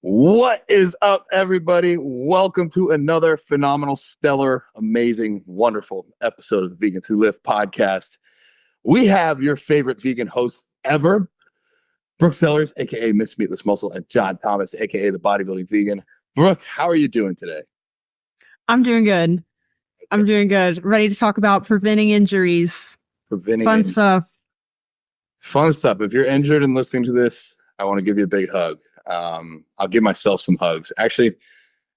What is up, everybody? Welcome to another phenomenal, stellar, amazing, wonderful episode of the Vegans Who Live podcast. We have your favorite vegan hosts ever, Brooke Sellers, aka Miss Meatless Muscle, and John Thomas, aka the Bodybuilding Vegan. Brooke, how are you doing today? I'm doing good. I'm doing good. Ready to talk about preventing injuries. Fun stuff. Fun stuff. If you're injured and listening to this, I want to give you a big hug. I'll give myself some hugs. Actually,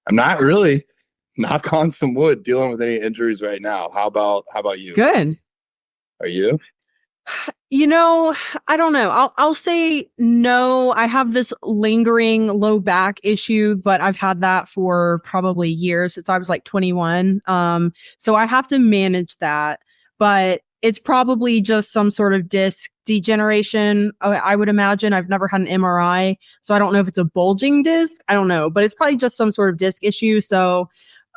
I'm not really, knock on some wood, dealing with any injuries right now. How about you? Good. Are you? I don't know. I'll say no. I have this lingering low back issue, but I've had that for probably years since I was like 21. So I have to manage that, but it's probably just some sort of disc degeneration. I would imagine. I've never had an MRI, so I don't know if it's a bulging disc. I don't know, but it's probably just some sort of disc issue. So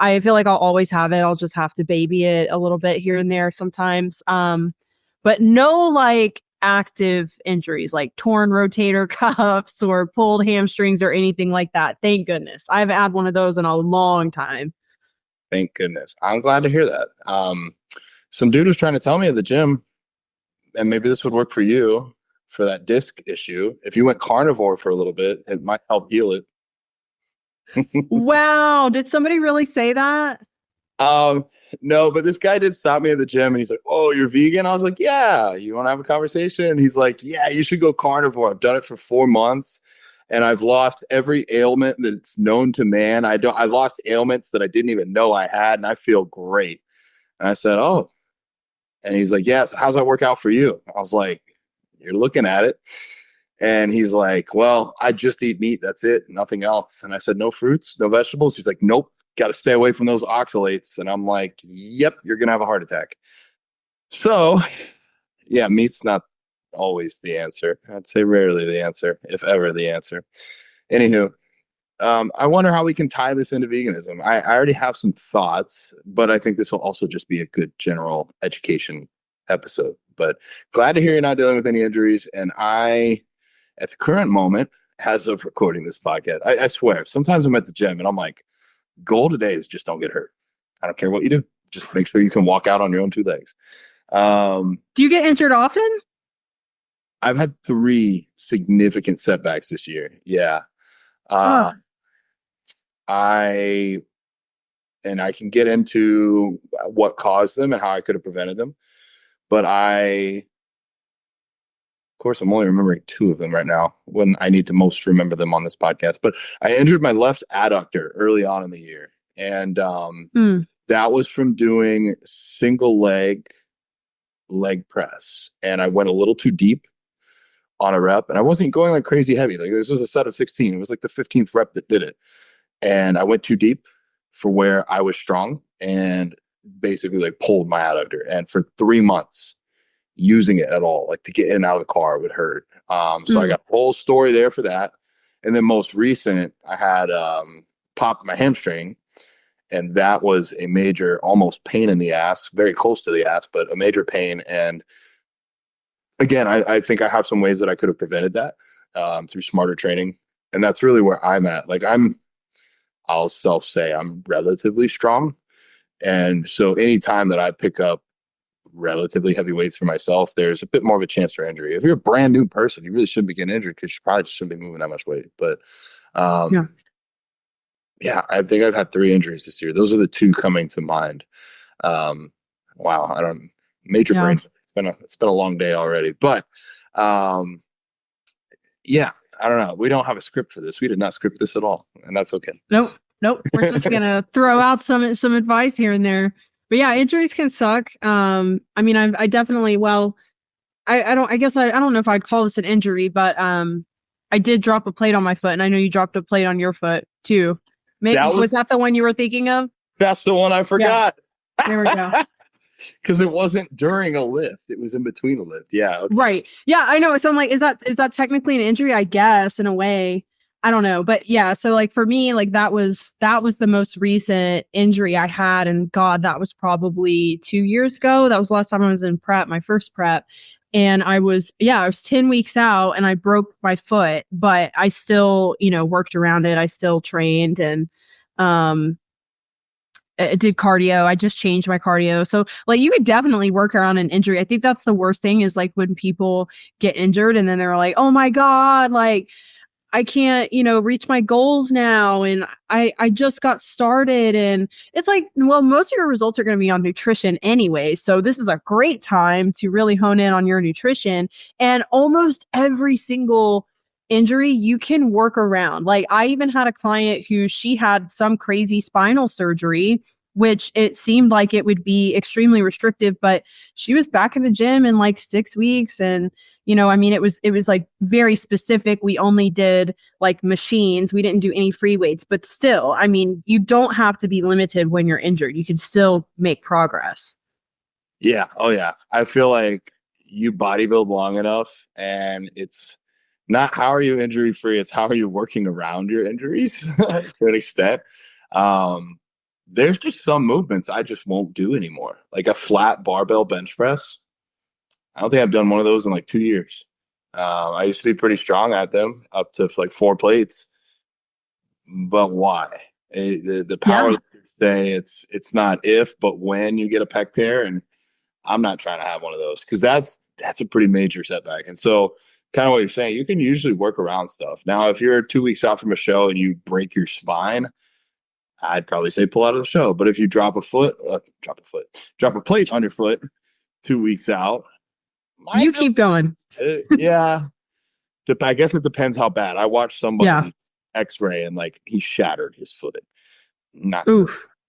I feel like I'll always have it. I'll just have to baby it a little bit here and there sometimes. But no like active injuries like torn rotator cuffs or pulled hamstrings or anything like that. Thank goodness. I haven't had one of those in a long time. Thank goodness. I'm glad to hear that. Some dude was trying to tell me at the gym, and maybe this would work for you, for that disc issue. If you went carnivore for a little bit, it might help heal it. Wow. Did somebody really say that? No, but this guy did stop me at the gym and he's like, "Oh, you're vegan?" I was like, "Yeah, you want to have a conversation?" And he's like, "Yeah, you should go carnivore. I've done it for 4 months and I've lost every ailment that's known to man. I lost ailments that I didn't even know I had, and I feel great." And I said, "Oh." And he's like, "Yeah, how's that work out for you?" I was like, "You're looking at it." And he's like, "Well, I just eat meat. That's it. Nothing else." And I said, "No fruits, no vegetables?" He's like, "Nope. Got to stay away from those oxalates." And I'm like, "Yep, you're going to have a heart attack." So, yeah, meat's not always the answer. I'd say rarely the answer, if ever the answer. Anywho, I wonder how we can tie this into veganism. I already have some thoughts, but I think this will also just be a good general education episode. But glad to hear you're not dealing with any injuries. And I, at the current moment, as of recording this podcast, I swear, sometimes I'm at the gym and I'm like, goal today is just don't get hurt. I don't care what you do. Just make sure you can walk out on your own 2 legs. Do you get injured often? I've had 3 significant setbacks this year. Yeah. I can get into what caused them and how I could have prevented them. But of course, I'm only remembering 2 of them right now when I need to most remember them on this podcast. But I injured my left adductor early on in the year. And that was from doing single leg press. And I went a little too deep on a rep. And I wasn't going like crazy heavy. Like this was a set of 16. It was like the 15th rep that did it. And I went too deep for where I was strong and basically like pulled my adductor. And for 3 months, using it at all, like to get in and out of the car would hurt. So I got a whole story there for that. And then most recent, I had popped my hamstring, and that was a major, almost pain in the ass, very close to the ass, but a major pain. And again, I think I have some ways that I could have prevented that through smarter training. And that's really where I'm at. Like I'll say I'm relatively strong. And so anytime that I pick up relatively heavy weights for myself, there's a bit more of a chance for injury. If you're a brand new person, you really shouldn't be getting injured because you probably just shouldn't be moving that much weight. But yeah, I think I've had 3 injuries this year. Those are the 2 coming to mind. Wow, major brain. It's been a long day already. But yeah, I don't know. We don't have a script for this. We did not script this at all, and that's okay. Nope. We're just gonna throw out some advice here and there. But yeah, injuries can suck. I mean, I definitely, I don't know if I'd call this an injury, but I did drop a plate on my foot, and I know you dropped a plate on your foot too. Maybe was that the one you were thinking of? That's the one I forgot. Yeah. There we go. Because it wasn't during a lift; it was in between a lift. Yeah. Okay. Right. Yeah, I know. So I'm like, is that technically an injury? I guess in a way. I don't know. But yeah, so like for me, like that was the most recent injury I had. And God, that was probably 2 years ago. That was the last time I was in prep, my first prep. And I was 10 weeks out and I broke my foot, but I still, worked around it. I still trained and, I did cardio. I just changed my cardio. So like you could definitely work around an injury. I think that's the worst thing is like when people get injured and then they're like, oh my God, like I can't, reach my goals now. And I just got started. And it's like, well, most of your results are going to be on nutrition anyway. So this is a great time to really hone in on your nutrition. And almost every single injury you can work around. Like I even had a client who she had some crazy spinal surgery, which it seemed like it would be extremely restrictive, but she was back in the gym in like 6 weeks. And it was like very specific. We only did like machines. We didn't do any free weights, but still, I mean, you don't have to be limited when you're injured. You can still make progress. Yeah. Oh yeah. I feel like you bodybuild long enough and it's not how are you injury free, it's how are you working around your injuries to an extent. There's just some movements I just won't do anymore. Like a flat barbell bench press. I don't think I've done one of those in like 2 years. I used to be pretty strong at them up to like 4 plates. But why? The power say it's not if, but when you get a pec tear, and I'm not trying to have one of those because that's a pretty major setback. And so kind of what you're saying, you can usually work around stuff. Now, if you're 2 weeks out from a show and you break your spine, I'd probably say pull out of the show. But if you drop a plate on your foot 2 weeks out, you keep going. Yeah. I guess it depends how bad. I watched somebody X-ray and like he shattered his foot. Not good.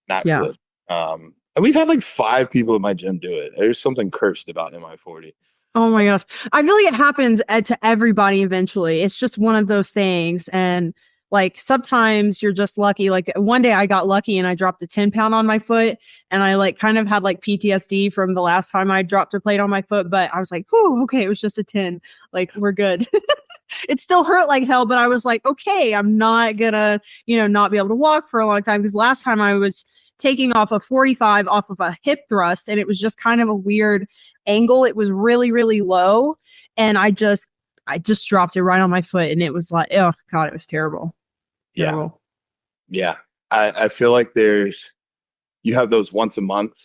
Not good. And we've had like 5 people at my gym do it. There's something cursed about MI40. Oh my gosh. I feel like it happens to everybody eventually. It's just one of those things. And like sometimes you're just lucky. Like one day I got lucky and I dropped a 10-pound on my foot and I like kind of had like PTSD from the last time I dropped a plate on my foot, but I was like, "Whew, okay, it was just a 10. Like we're good." It still hurt like hell, but I was like, okay, I'm not gonna, not be able to walk for a long time. Because last time I was taking off a 45 off of a hip thrust and it was just kind of a weird angle. It was really, really low. And I just dropped it right on my foot and it was like, oh God, it was terrible. Terrible. Yeah. I feel like you have those once a month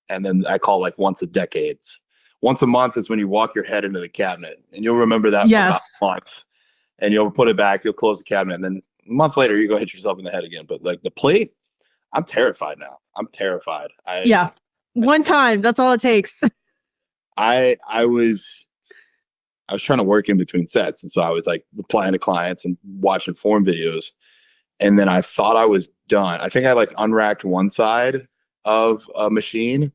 and then I call like once a decades. Once a month is when you walk your head into the cabinet and you'll remember that for about a month and you'll put it back, you'll close the cabinet and then a month later you go hit yourself in the head again. But like the plate, I'm terrified now. I'm terrified. One time, that's all it takes. I was trying to work in between sets. And so I was like replying to clients and watching form videos. And then I thought I was done. I think I like unracked one side of a machine.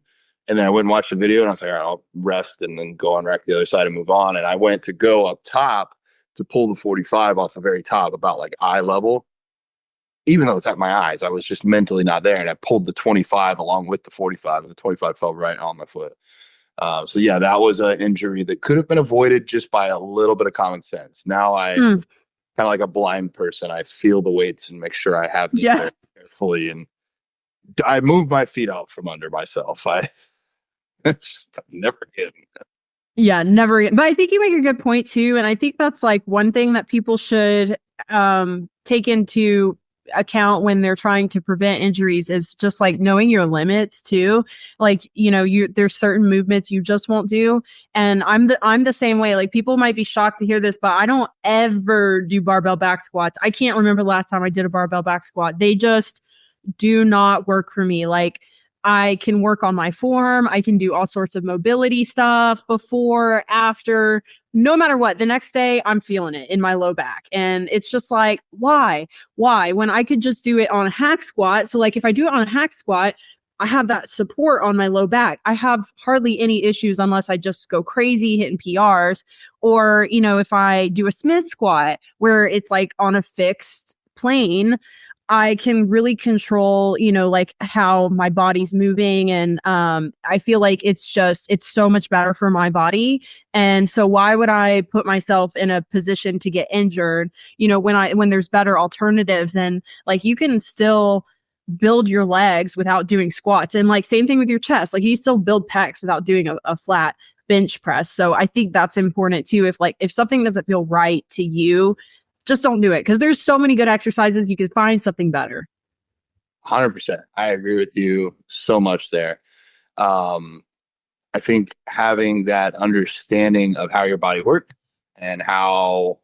And then I went and watched the video and I was like, all right, I'll rest and then go unrack the other side and move on. And I went to go up top to pull the 45 off the very top about like eye level. Even though it's at my eyes, I was just mentally not there. And I pulled the 25 along with the 45 and the 25 fell right on my foot. So yeah, that was an injury that could have been avoided just by a little bit of common sense. Now I kind of like a blind person. I feel the weights and make sure I have them carefully. And I move my feet out from under myself. I just never get. Yeah, never. But I think you make a good point too. And I think that's like one thing that people should take into account when they're trying to prevent injuries is just like knowing your limits too. Like, there's certain movements you just won't do. And I'm the same way. Like people might be shocked to hear this, but I don't ever do barbell back squats. I can't remember the last time I did a barbell back squat. They just do not work for me. Like I can work on my form. I can do all sorts of mobility stuff before, after, no matter what. The next day I'm feeling it in my low back. And it's just like, why? When I could just do it on a hack squat. So like if I do it on a hack squat, I have that support on my low back. I have hardly any issues unless I just go crazy hitting PRs. Or, if I do a Smith squat where it's like on a fixed plane, I can really control, like how my body's moving. And I feel like it's so much better for my body. And so why would I put myself in a position to get injured, when there's better alternatives? And like you can still build your legs without doing squats. And like same thing with your chest. Like you still build pecs without doing a flat bench press. So I think that's important too. If something doesn't feel right to you, just don't do it, because there's so many good exercises. You can find something better. 100%. I agree with you so much there. I think having that understanding of how your body works and how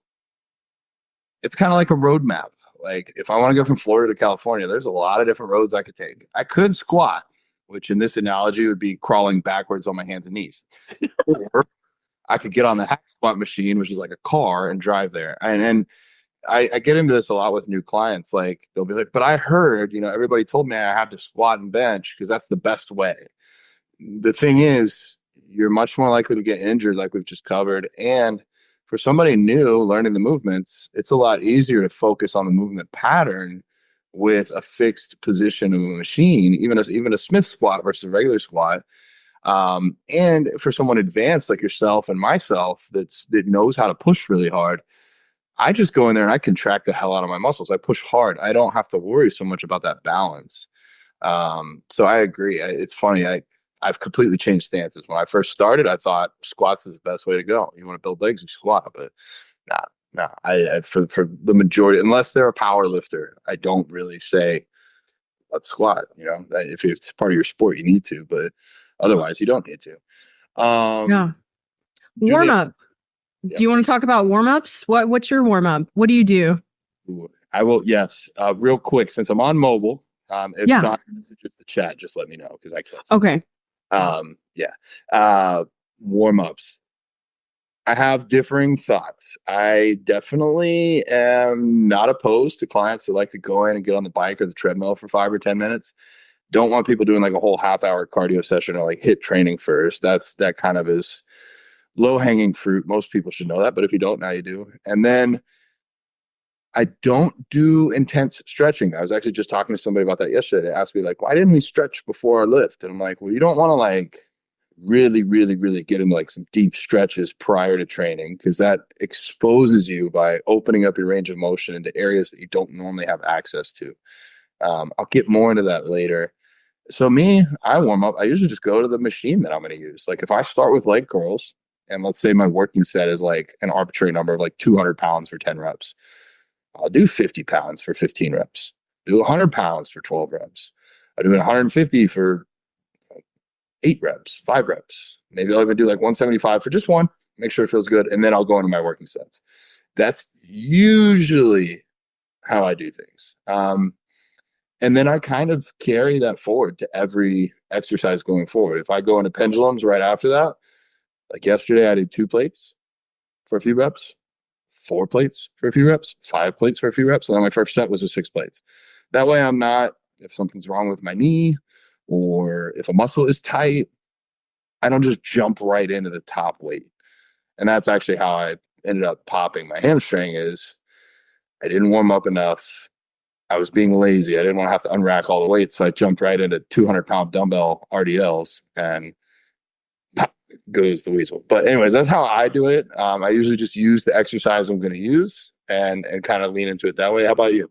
it's kind of like a roadmap. Like if I want to go from Florida to California, there's a lot of different roads I could take. I could squat, which in this analogy would be crawling backwards on my hands and knees. Or I could get on the hack squat machine, which is like a car, and drive there. And I get into this a lot with new clients. Like they'll be like, but I heard, everybody told me I had to squat and bench because that's the best way. The thing is, you're much more likely to get injured, like we've just covered. And for somebody new learning the movements, it's a lot easier to focus on the movement pattern with a fixed position of a machine, even a Smith squat versus a regular squat. And for someone advanced like yourself and myself that knows how to push really hard, I just go in there and I contract the hell out of my muscles. I push hard. I don't have to worry so much about that balance. So I agree. It's funny. I've completely changed stances. When I first started, I thought squats is the best way to go. You want to build legs, you squat. But nah. I for the majority, unless they're a power lifter, I don't really say let's squat. If it's part of your sport, you need to, but otherwise, you don't need to. Yeah. Warm up. Yeah. Do you want to talk about warm ups? What's your warm up? What do you do? I will. Yes. Real quick, since I'm on mobile. If not, just the chat. Just let me know because I can't see. Okay. Warm ups. I have differing thoughts. I definitely am not opposed to clients that like to go in and get on the bike or the treadmill for 5 or 10 minutes. Don't want people doing like a whole half-hour cardio session or like HIIT training first. That kind of is low-hanging fruit. Most people should know that, but if you don't, now you do. And then I don't do intense stretching. I was actually just talking to somebody about that yesterday. They asked me like, why didn't we stretch before our lift? And I'm like, well, you don't want to like really, really, really get into like some deep stretches prior to training, because that exposes you by opening up your range of motion into areas that you don't normally have access to. I'll get more into that later. So I warm up. I usually just go to the machine that I'm going to use. Like if I start with leg curls, and let's say my working set is like an arbitrary number of like 200 pounds for 10 reps. I'll do 50 pounds for 15 reps, do 100 pounds for 12 reps. I'll do 150 for 8 reps, 5 reps. Maybe I'll even do like 175 for just one, make sure it feels good. And then I'll go into my working sets. That's usually how I do things. And then I kind of carry that forward to every exercise going forward. If I go into pendulums right after that, like yesterday, I did 2 plates for a few reps, 4 plates for a few reps, 5 plates for a few reps. And then my first set was with 6 plates. That way I'm not, if something's wrong with my knee or if a muscle is tight, I don't just jump right into the top weight. And that's actually how I ended up popping my hamstring. Is I didn't warm up enough. I was being lazy. I didn't want to have to unrack all the weights. So I jumped right into 200-pound dumbbell RDLs and pop, goes the weasel. But anyways, that's how I do it. I usually just use the exercise I'm going to use and kind of lean into it that way. How about you?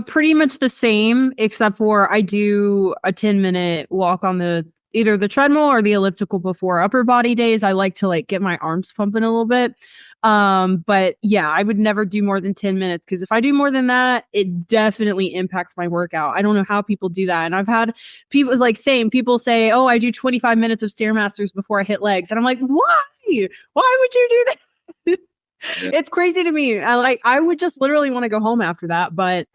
Pretty much the same, except for I do a 10-minute walk on either the treadmill or the elliptical before upper body days. I like to like get my arms pumping a little bit. But yeah, I would never do more than 10 minutes, because if I do more than that, it definitely impacts my workout. I don't know how people do that. And I've had people people say, oh, I do 25 minutes of Stairmasters before I hit legs. And I'm like, why? Why would you do that? Yeah. It's crazy to me. I would just literally want to go home after that. But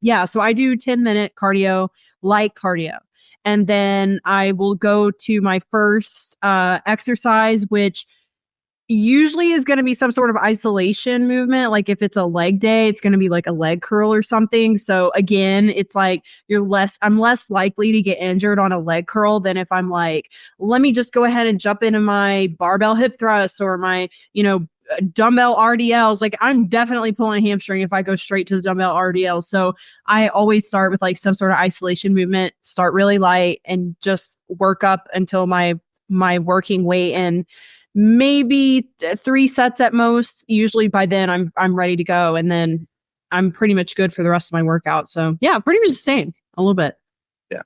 yeah, so I do 10-minute cardio, light cardio. And then I will go to my first exercise, which usually is going to be some sort of isolation movement. Like if it's a leg day, it's going to be like a leg curl or something. So again, it's like I'm less likely to get injured on a leg curl than if I'm like, let me just go ahead and jump into my barbell hip thrust or my, dumbbell RDLs. Like I'm definitely pulling a hamstring if I go straight to the dumbbell RDLs. So I always start with like some sort of isolation movement, start really light and just work up until my working weight, and maybe 3 sets at most. Usually by then I'm ready to go, and then I'm pretty much good for the rest of my workout. So yeah, pretty much the same, a little bit. Yeah.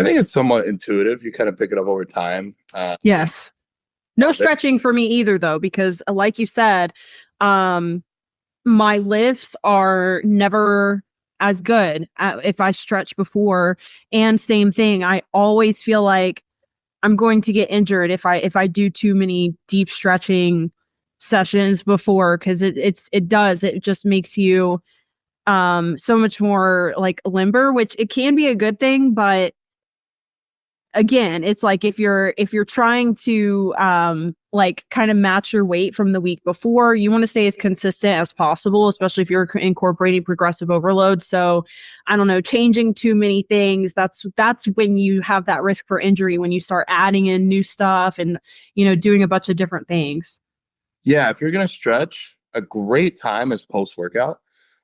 I think it's somewhat intuitive. You kind of pick it up over time. Yes. No stretching for me either, though, because like you said, my lifts are never as good if I stretch before. And same thing, I always feel like I'm going to get injured if I do too many deep stretching sessions before, because it just makes you so much more like limber, which it can be a good thing, but again, it's like if you're trying to like kind of match your weight from the week before, you want to stay as consistent as possible, especially if you're incorporating progressive overload. So I don't know, changing too many things, that's when you have that risk for injury, when you start adding in new stuff and doing a bunch of different things. Yeah, if you're going to stretch, a great time is post workout,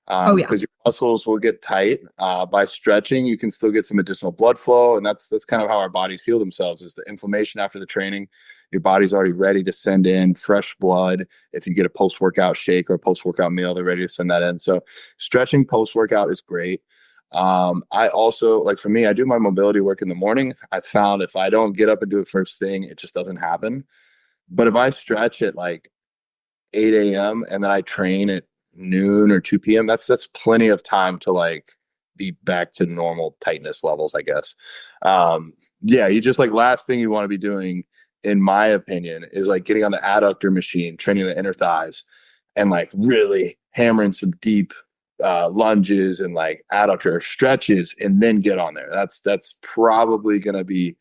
Oh yeah. because your muscles will get tight. By stretching, you can still get some additional blood flow, and that's kind of how our bodies heal themselves. Is the inflammation after the training, your body's already ready to send in fresh blood. If you get a post workout shake or a post workout meal, they're ready to send that in. So stretching post workout is great. I also, like for me, I do my mobility work in the morning. I found if I don't get up and do it first thing, it just doesn't happen. But if I stretch at like 8 a.m. and then I train at noon or 2 p.m., that's plenty of time to like be back to normal tightness levels, I guess. Yeah, you just like last thing you want to be doing, in my opinion, is like getting on the adductor machine, training the inner thighs, and like really hammering some deep lunges and like adductor stretches, and then get on there. That's probably going to be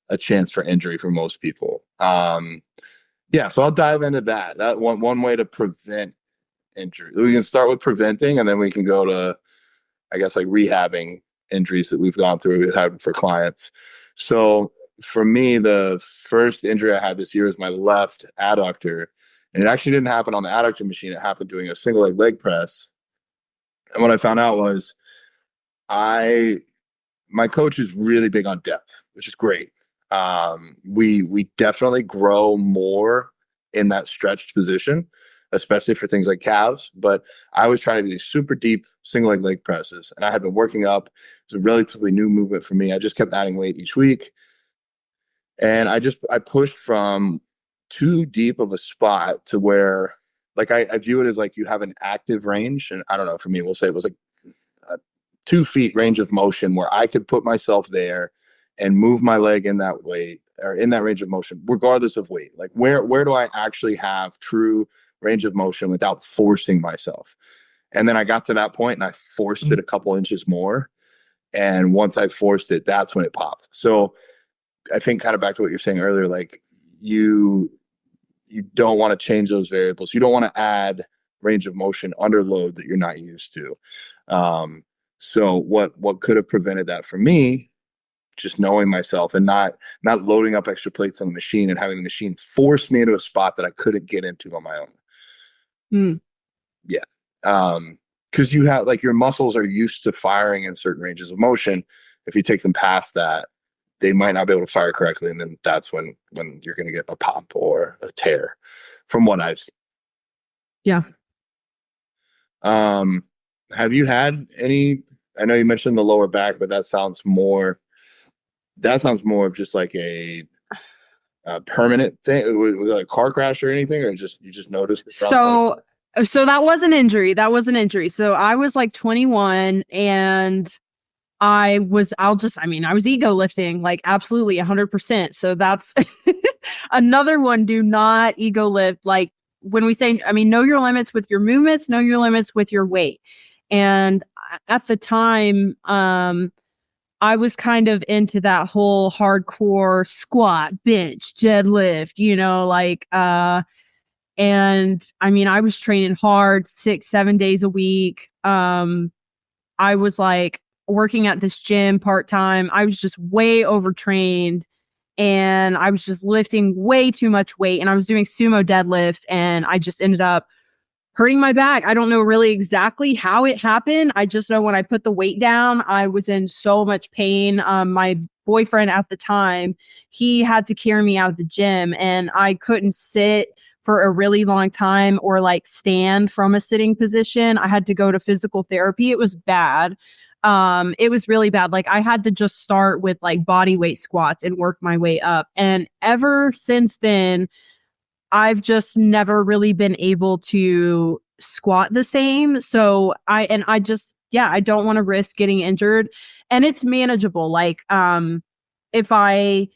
a chance for injury for most people. Yeah, so I'll dive into that. That one way to prevent injury. We can start with preventing, and then we can go to, I guess, like rehabbing injuries that we've gone through, we've had for clients. So for me, the first injury I had this year is my left adductor, and it actually didn't happen on the adductor machine. It happened doing a single leg press. And what I found out was my coach is really big on depth, which is great. We definitely grow more in that stretched position, especially for things like calves. But I was trying to do super deep single leg presses, and I had been working up. It was a relatively new movement for me. I just kept adding weight each week, and I pushed from too deep of a spot to where, like, I view it as like you have an active range, and I don't know. For me, we'll say it was like a 2 feet range of motion where I could put myself there and move my leg in that weight or in that range of motion, regardless of weight. Like where do I actually have true range of motion without forcing myself? And then I got to that point and I forced it a couple inches more. And once I forced it, that's when it popped. So I think kind of back to what you're saying earlier, like you don't want to change those variables. You don't want to add range of motion under load that you're not used to. So what could have prevented that for me, just knowing myself and not loading up extra plates on the machine and having the machine force me into a spot that I couldn't get into on my own. Mm. Yeah. Because you have, like, your muscles are used to firing in certain ranges of motion. If you take them past that, they might not be able to fire correctly. And then that's when you're going to get a pop or a tear, from what I've seen. Yeah. Have you had any, I know you mentioned the lower back, but that sounds more of just like a permanent thing. Was it a car crash or anything, or you just noticed it? So that was an injury. So I was like 21 and I was ego lifting, like absolutely 100%. So that's another one. Do not ego lift. Like when we say, know your limits with your movements, know your limits with your weight. And at the time, I was kind of into that whole hardcore squat, bench, deadlift, and I was training hard 6-7 days a week. I was like working at this gym part-time. I was just way overtrained and I was just lifting way too much weight, and I was doing sumo deadlifts, and I just ended up hurting my back. I don't know really exactly how it happened. I just know when I put the weight down, I was in so much pain. My boyfriend at the time, he had to carry me out of the gym, and I couldn't sit for a really long time or like stand from a sitting position. I had to go to physical therapy. It was bad. It was really bad. Like I had to just start with like body weight squats and work my way up. And ever since then, I've just never really been able to squat the same. So I just, yeah, I don't want to risk getting injured, and it's manageable. Like, if I,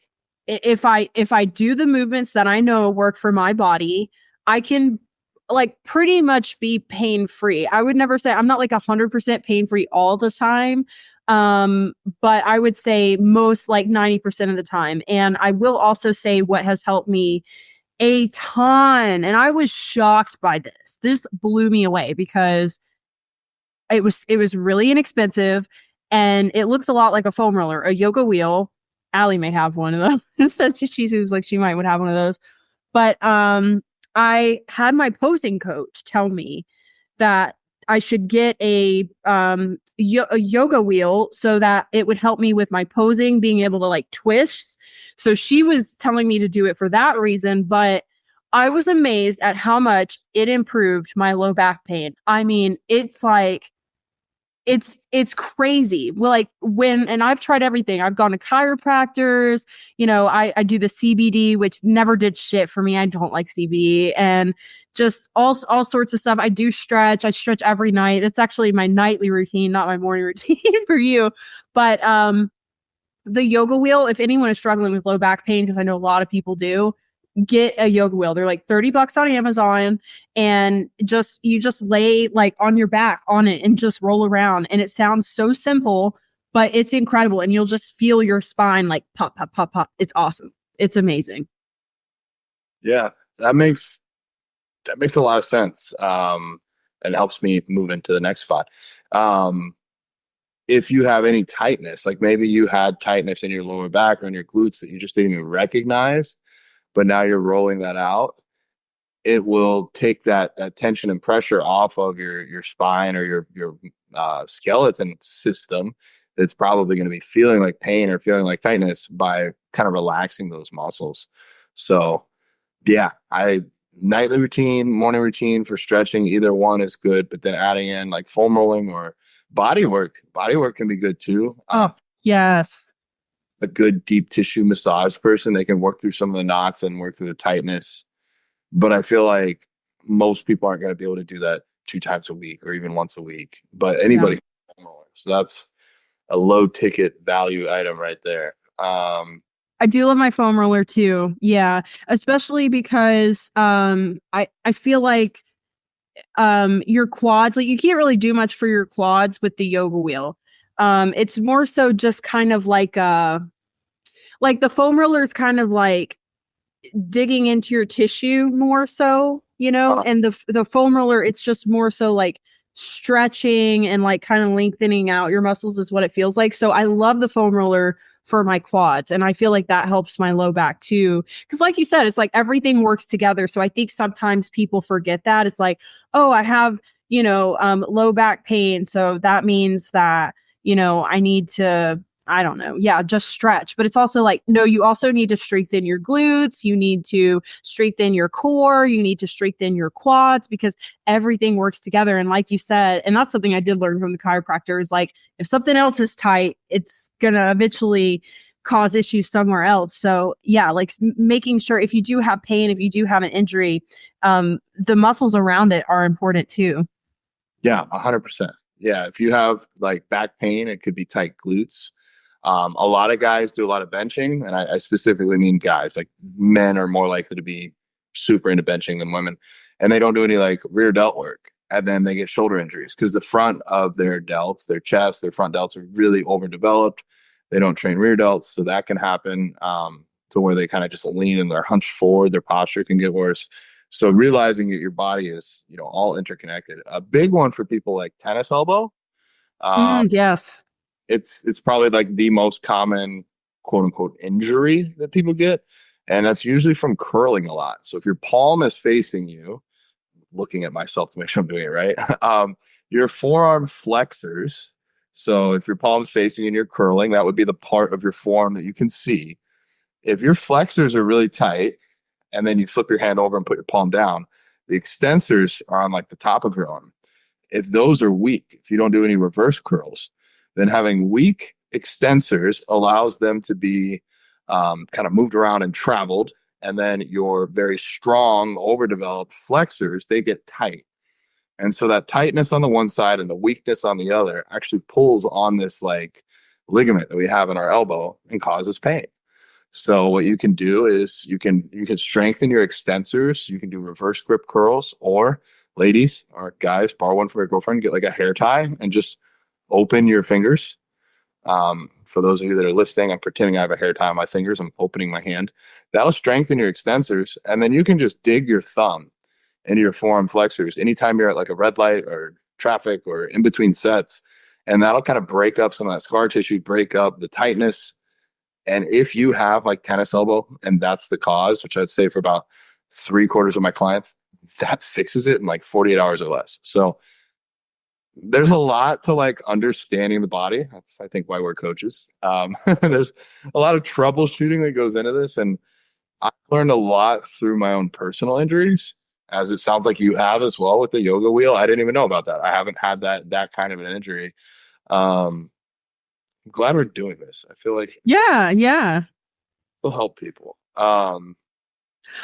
if I do the movements that I know work for my body, I can like pretty much be pain free. I would never say I'm not like 100% pain free all the time. But I would say most like 90% of the time. And I will also say what has helped me a ton. And I was shocked by this. This blew me away because it was really inexpensive, and it looks a lot like a foam roller, a yoga wheel. Allie may have one of those. Since she seems like she might would have one of those. But I had my posing coach tell me that I should get a yoga wheel so that it would help me with my posing, being able to like twist. So she was telling me to do it for that reason, but I was amazed at how much it improved my low back pain. I mean, it's like it's crazy. Well, like when, and I've tried everything. I've gone to chiropractors, I do the CBD, which never did shit for me. I don't like CBD, and just all sorts of stuff. I do stretch. I stretch every night. It's actually my nightly routine, not my morning routine for you. But the yoga wheel, if anyone is struggling with low back pain, because I know a lot of people do, get a yoga wheel. They're like $30 on Amazon, and you just lay like on your back on it and just roll around. And it sounds so simple, but it's incredible. And you'll just feel your spine like pop, pop, pop, pop. It's awesome. It's amazing. Yeah, that makes a lot of sense. And helps me move into the next spot. If you have any tightness, like maybe you had tightness in your lower back or in your glutes that you just didn't even recognize, but now you're rolling that out, it will take that tension and pressure off of your spine or your skeleton system that's probably going to be feeling like pain or feeling like tightness by kind of relaxing those muscles. So yeah, nightly routine, morning routine for stretching, either one is good, but then adding in like foam rolling or body work can be good too. Oh, yes. A good deep tissue massage person, they can work through some of the knots and work through the tightness. But I feel like most people aren't going to be able to do that 2 times a week or even once a week. But anybody can roll. So that's a low ticket value item right there. I do love my foam roller too. Yeah, especially because I feel like your quads, like you can't really do much for your quads with the yoga wheel. It's more so just kind of like the foam roller is kind of like digging into your tissue more so, and the foam roller, it's just more so like stretching and like kind of lengthening out your muscles is what it feels like. So I love the foam roller for my quads, and I feel like that helps my low back too, because like you said, it's like everything works together. So I think sometimes people forget that. It's like, oh, I have low back pain, so that means that I need to, I don't know. Yeah, just stretch. But it's also like, no, you also need to strengthen your glutes. You need to strengthen your core. You need to strengthen your quads, because everything works together. And like you said, and that's something I did learn from the chiropractor, is like, if something else is tight, it's going to eventually cause issues somewhere else. So yeah, like making sure if you do have pain, if you do have an injury, the muscles around it are important too. Yeah, 100%. Yeah, if you have like back pain, it could be tight glutes. A lot of guys do a lot of benching, and I specifically mean guys. Like men are more likely to be super into benching than women, and they don't do any like rear delt work, and then they get shoulder injuries because the front of their delts, their chest, their front delts are really overdeveloped. They don't train rear delts, so that can happen to where they kind of just lean and they're hunched forward. Their posture can get worse. So realizing that your body is all interconnected. A big one for people like tennis elbow. Yes. It's probably like the most common quote unquote injury that people get. And that's usually from curling a lot. So if your palm is facing you, looking at myself to make sure I'm doing it right, your forearm flexors. So if your palm's facing you and you're curling, that would be the part of your forearm that you can see. If your flexors are really tight and then you flip your hand over and put your palm down, the extensors are on like the top of your arm. If those are weak, if you don't do any reverse curls, Then having weak extensors allows them to be kind of moved around and traveled. And then your very strong, overdeveloped flexors, they get tight. And so that tightness on the one side and the weakness on the other actually pulls on this like ligament that we have in our elbow and causes pain. So what you can do is you can strengthen your extensors. You can do reverse grip curls, or ladies or guys, borrow one from your girlfriend, get like a hair tie and just open your fingers. For those of you that are listening, I'm pretending I have a hair tie on my fingers. I'm opening my hand. That'll strengthen your extensors. And then you can just dig your thumb into your forearm flexors anytime you're at like a red light or traffic or in between sets. And that'll kind of break up some of that scar tissue, break up the tightness. And if you have like tennis elbow and that's the cause, which I'd say for about 3/4 of my clients, that fixes it in like 48 hours or less. So there's a lot to like understanding the body. That's, I think, why we're coaches. There's a lot of troubleshooting that goes into this. And I learned a lot through my own personal injuries, as it sounds like you have as well with the yoga wheel. I didn't even know about that. I haven't had that kind of an injury. I'm glad we're doing this. I feel like it'll help people. I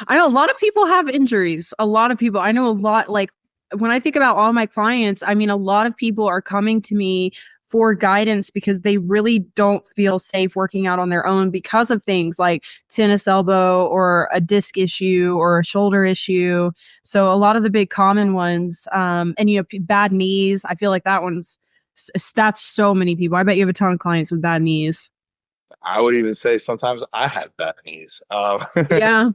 know a lot of people have injuries. A lot of people. I know a lot, like when I think about all my clients, I mean, a lot of people are coming to me for guidance because they really don't feel safe working out on their own because of things like tennis elbow or a disc issue or a shoulder issue. So a lot of the big common ones, and bad knees. I feel like that's so many people. I bet you have a ton of clients with bad knees. I would even say sometimes I have bad knees. Yeah.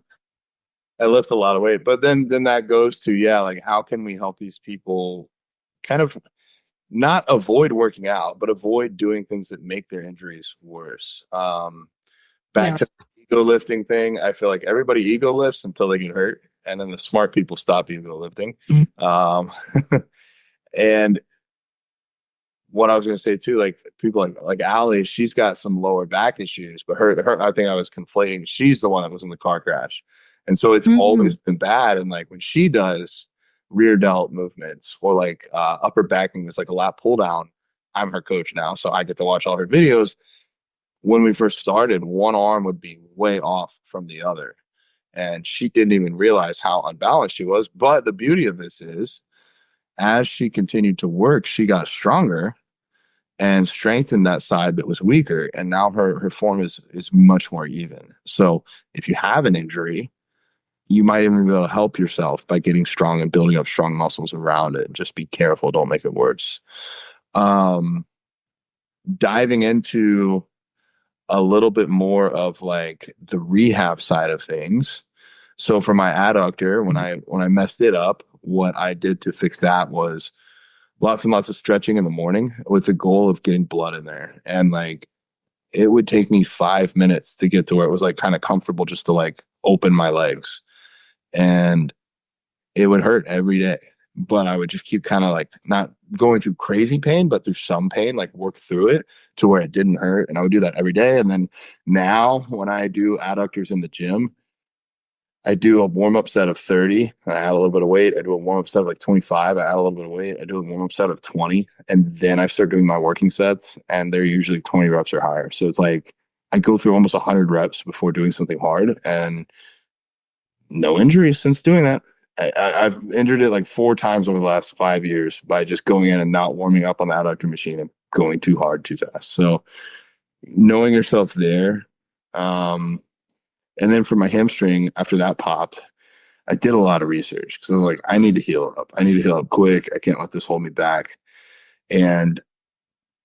I lift a lot of weight, but then that goes to, like, how can we help these people kind of not avoid working out, but avoid doing things that make their injuries worse. Back to the ego lifting thing. I feel like everybody ego lifts until they get hurt, and then the smart people stop ego lifting. And what I was going to say too, like people like Allie, she's got some lower back issues, but her, I think I was conflating. She's the one that was in the car crash. And so it's always been bad. And like when she does rear delt movements or like upper back movements, like a lat pull down, I'm her coach now. So I get to watch all her videos. When we first started, one arm would be way off from the other. And she didn't even realize how unbalanced she was. But the beauty of this is, as she continued to work, she got stronger and strengthened that side that was weaker. And now her form is much more even. So if you have an injury, you might even be able to help yourself by getting strong and building up strong muscles around it. Just be careful. Don't make it worse. Diving into a little bit more of like the rehab side of things. So for my adductor, when I messed it up, what I did to fix that was lots and lots of stretching in the morning with the goal of getting blood in there. And like, it would take me 5 minutes to get to where it was like kind of comfortable just to like open my legs. And it would hurt every day, but I would just keep kind of like not going through crazy pain, but through some pain, like work through it to where it didn't hurt. And I would do that every day. And then now when I do adductors in the gym, I do a warm-up set of 30. I add a little bit of weight. I do a warm-up set of like 25. I add a little bit of weight. I do a warm-up set of 20. And then I start doing my working sets, and they're usually 20 reps or higher. So it's like I go through almost 100 reps before doing something hard, and no injuries since doing that. I've injured it like 4 times over the last 5 years by just going in and not warming up on the adductor machine and going too hard too fast. So knowing yourself there. And then for my hamstring, after that popped, I did a lot of research because I was like, I need to heal up. I need to heal up quick. I can't let this hold me back. And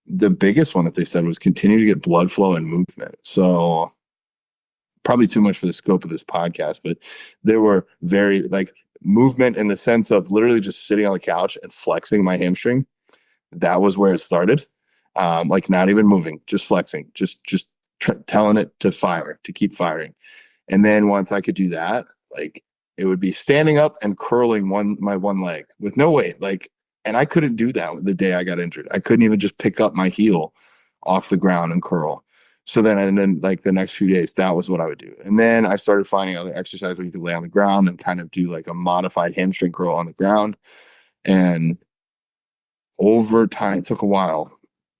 the biggest one that they said was continue to get blood flow and movement. So probably too much for the scope of this podcast, but there were very like movement in the sense of literally just sitting on the couch and flexing my hamstring. That was where it started. Like not even moving, just flexing, just telling it to fire, to keep firing. And then once I could do that, like it would be standing up and curling my one leg with no weight. Like, and I couldn't do that the day I got injured. I couldn't even just pick up my heel off the ground and curl. So then like the next few days, that was what I would do. And then I started finding other exercises where you could lay on the ground and kind of do like a modified hamstring curl on the ground. And over time, it took a while.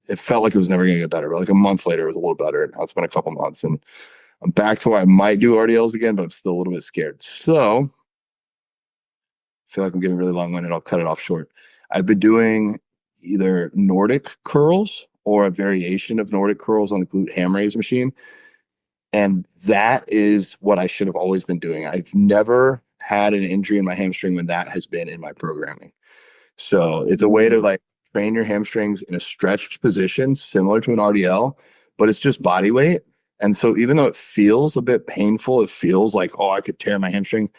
it felt like it was never going to get better. But like a month later, it was a little better. Now it's been a couple months, and I'm back to where I might do RDLs again, but I'm still a little bit scared. So I feel like I'm getting really long-winded. I'll cut it off short. I've been doing either Nordic curls or a variation of Nordic curls on the glute ham raise machine. And that is what I should have always been doing. I've never had an injury in my hamstring when that has been in my programming. So it's a way to like train your hamstrings in a stretched position, similar to an RDL, but it's just body weight. And so even though it feels a bit painful, it feels like, oh, I could tear my hamstring.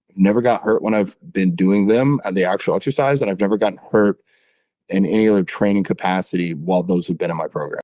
I've never got hurt when I've been doing them at the actual exercise, and I've never gotten hurt in any other training capacity while those have been in my program.